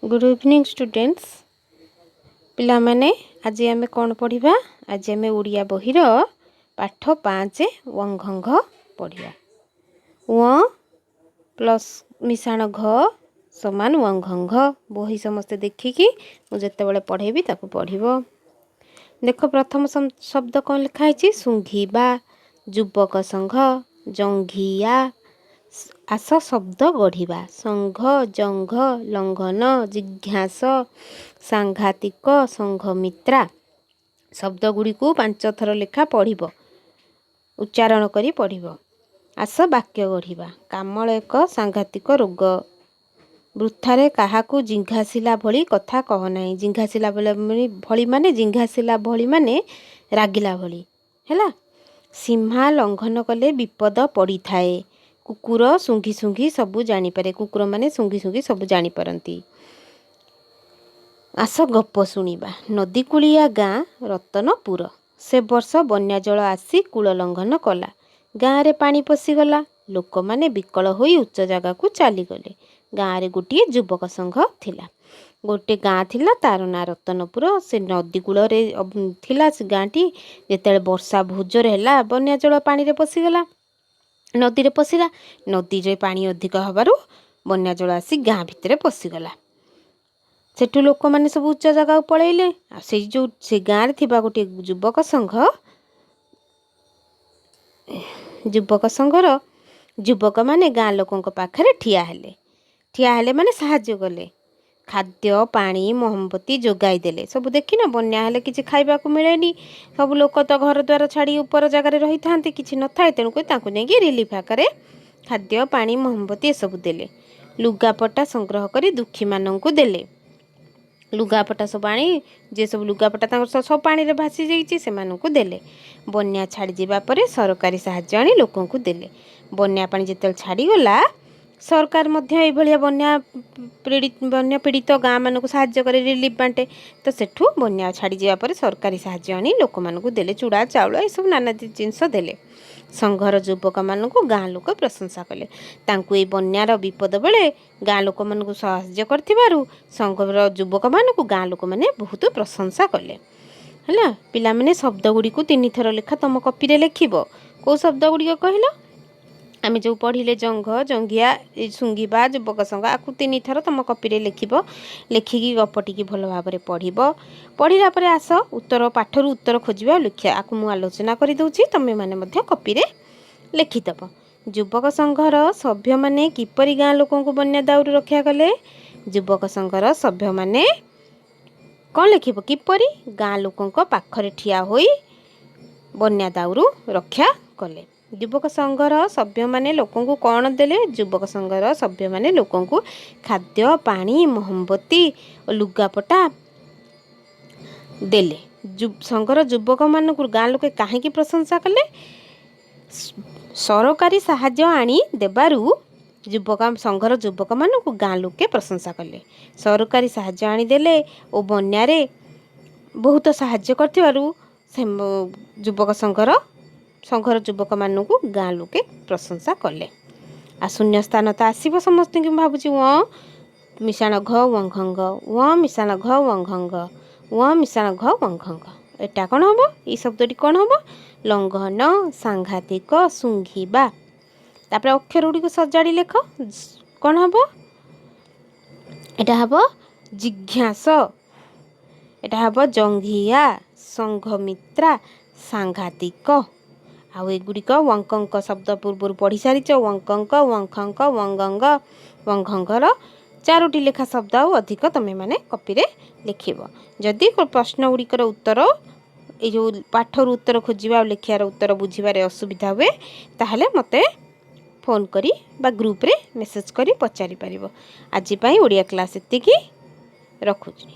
Good evening students पिला माने आज आम कौन पढ़ा आज आम ओडिया बहिर पाठ 5 वंघंघ पढ़ा व प्लस मिशाण घ समान वंघंघ बही समस्ते देखिकी मुझे पढ़ेबी ताको पढ़िबो। देख प्रथम शब्द कौन लिखाई सुंघिबा युवक संघ जंघिया आस शब्द गढ़िबा संघ जंघ लंघन जिज्ञास सांघातिक संघमित्रा शब्द गुड़ी को 5 थर लेखा पढ़िब उच्चारण करी पढ़िब। आस वाक्य गढ़िबा कामल एक सांघातिक रोग वृथारे काहाकू जिंघासिला भली कथा कह नाही। जिंघासिला भली माने जिंघासिला भली माने रागिला भली हैला। सीमा लंघन कले विपद पड़ी थाए कुकुर सुंघी सुंघी सबू जानी पारे कुकुर माने सुंघी सुंघी सबू जानी पारंती। आस गप शुणिबा नदी कूलिया गाँ रतनपुर से वर्ष बन्या जल आसी कूल लंघन कला गाँव रे पानी पशिगला लोक माने विकल होई उच्च जगह को चलीगले। गाँव रे गोटे युवक संघ थिला गोटे गाँ थिला तार ना रतनपुर से नदी कूल रे थिला से गाँटी जेतेले वर्षा बहुत जोर हैला बन्या जल पानी रे पशिगला नदी रे पशिला नदी रे पानी अधिक हबारु बन्या जल आसी गाँ भितर पशिगला। सेठु लोक माने सब उच्च जगह पळेइले से जो से गाँ रे थिबा गोटे युवक संघर युवक माने गाँ लोकंक पाखरे ठिया हेले माने साहाଯ୍य कले खाद्य पानी मोहम्बती जोगाई देले। सब देखिना बन्या हेले किछि खाइबा को मिलेनी सब लोक तो घर द्वार छाड़ी ऊपर जगह रही थांते किछि न थाए तेणुक तांको नेकी रिलीफ आकारे खाद्य पानी मोहम्बती सब देले। लुगापटा संग्रह करी दुखी माननकु देले लुगापटा सब आनी जे सब लुगापटा तांकर सब पानी रे भासी जाईची से माननकु देले। बन्या छाड़ी जिबा परे सरकारी सहायता आनी लोकंकु देले। बन्या पानी जेतल छाड़ी गला सरकार मध्य ए भलिया बन्या पीड़ित गाँ मान को साहाय्य करे रिलीफ बांटे तो सेठू बन्या छाड़ी जावा पर सरकारी साहाय्य आनी लोक मानकु देले चूड़ा चाउल ए सब नाना जिनस देले। संघर युवक मानकु गाँ लोक प्रशंसा कले तांकु ए बन्यार विपद बेले गाँ लोक मानकु साहाय्य करथिबारु संघर युवक मानकु गाँ लोक माने बहुत प्रशंसा कले हैला। पिला माने शब्द गुडी को 3 थर लेखा तम कॉपी रे लिखिबो। को शब्द गुडी कहलो आम जो पढ़िले जंघ जंघिया सुंघिबा युवक संघ आकु 3 थर तुम कॉपी रे लिखिबो। लिखिकी गपटी भल भाव में पढ़िबो। पढ़िला परे आस उत्तर पाठर उत्तर खोजिबा लिखिया आकु मु आलोचना करि दउची तमे माने मध्य कॉपी रे लिखिदबो। युवक संघर सभ्य माने किपरि गाँ लोकन को बन्या दाउरू रक्षा कले युवक संघर सभ्य माने कौन लिखिबो किपरि गाँ लोकन को पाखरे ठिया होई बन्या दाउरू रक्षा कले। युवक संघर सभ्य माने लोकन को कौन देले युवक संघर सभ्य माने लोकन को खाद्य पानी मोहम्बती और लुगापटा देले। संघर युवक मान गाँ लोके काहेकी प्रशंसा कले सरकारी साहाय्य आनी देबारु युवक संघर युवक मान गाँ लोके प्रशंसा कले सरकारी साहाय्य आनी देले और बन्या रे बहुत साहाय्य करथिबारु युवक संघर युवक मानू गाँ लोके प्रशंसा कले। आ शून्य स्थान तो आसब समस्त भावुँ व मिशाण घ वंघंघ व मिशाण घ वंघंघ व मिशाण घ वंघंघ एटा कौन हम ये शब्दटी कौन हम लंघन सांघातिक सुंघिबा। तापर अक्षर गुड़ी को सजाड़ी लेख कौन हम एटा हम जिज्ञास एटा हम जंघिया संघमित्रा सांघातिक आउ एगुड़िक वंकंक शब्द पूर्व पढ़ी सारिच वंकंक वंखंक वंगंग वंघंगर 4टी लेखा शब्द आउ अधिक तमे माने कॉपी रे लिखिबो। जदि प्रश्न गुड़िकर उत्तर ए जो पाठर उत्तर खोजिबा लेखियार उत्तर बुझिबारे असुविधा हुए ताहले मते फोन करी बा ग्रुप रे मेसेज करी पचारि परिबो। आज पई ओडिया क्लास एतिकी रखुची।